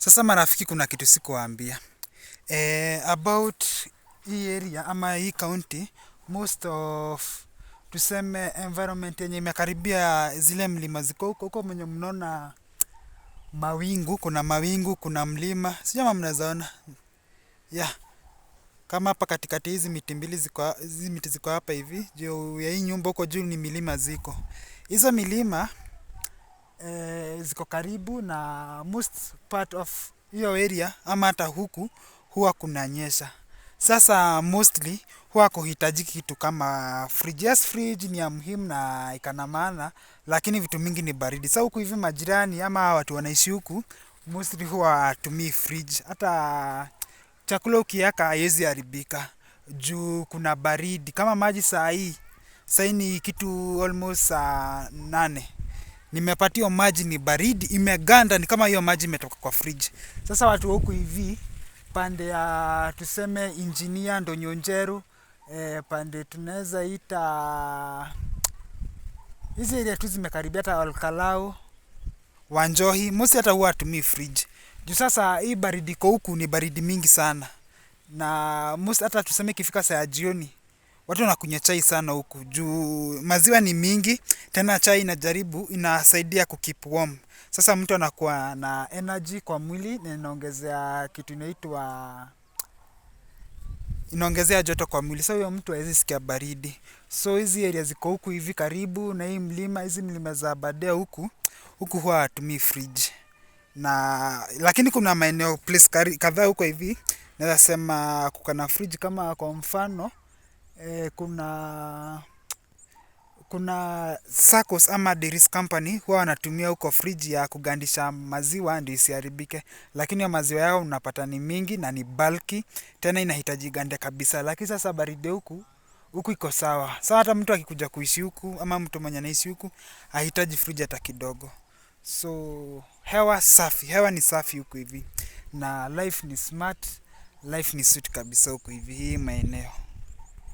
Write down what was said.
Sasa marafiki, kuna kitu sikuwaambia. About hii area ama hii county, most of tuseme environment yenye imekaribia zile mlima ziko huko mwenye mnaona mawingu, kuna mlima. Sijui kama mnaweza ona. Yeah. Kama hapa katikati hizi miti mbili ziko, hizi miti ziko hapa hivi, juu ya hii nyumba huko juu ni milima ziko. Hizo milima ziko karibu na most part of hiyo area ama hata huku huwa kunanyesha. Sasa mostly huwa kuhitajiki kitu kama fridge. Yes, fridge ni ya muhimu na ikana maana, lakini vitu mingi ni baridi. Sasa huku hivi majirani ama watu wanaishi huku mostly huwa hawatumii fridge. Hata chakula ukiweka haiwezi haribika juu kuna baridi. Kama maji saa hii ni kitu almost saa 8. Nimepatiwa maji ni baridi, imeganda ni kama hiyo maji imetoka kwa fridge. Sasa watu wa huku hivi, pande ya tuseme engineer ndo Nyonjeru, pande tunaweza ita hizi area tu zimekaribia hata Olkalau, Wanjohi, mosi hata huwa hatumii fridge. Juu sasa hii baridi iko huku ni baridi mingi sana. Na mosi hata tuseme ikifika saa ya jioni, watu wanakunywa chai sana huku juu maziwa ni mingi, tena chai inasaidia kukeep warm. Sasa mtu anakuwa na energy kwa mwili na inaongezea kitu inaongezea joto kwa mwili. So huyo mtu hawezi sikia baridi. So hizi area ziko huku hivi karibu na hii mlima, hizi mlima za Aberdare huku huwa hatumii fridge. Lakini kuna maeneo place kadhaa huko hivi, naweza sema kuko na fridge kama kwa mfano kuna Saccos ama Dairies Company huwa wanatumia huko fridge ya kugandisha maziwa ndio isiharibike, lakini ya maziwa yao unapata ni mingi na ni bulky, tena inahitaji gande kabisa. Lakini sasa baridi huku iko sawa. Sasa hata mtu akikuja kuishi huku ama mtu mwenye anaishi huku hahitaji fridge hata kidogo. So hewa ni safi huku hivi na life ni smart, life ni sweet kabisa huku hivi hii maeneo.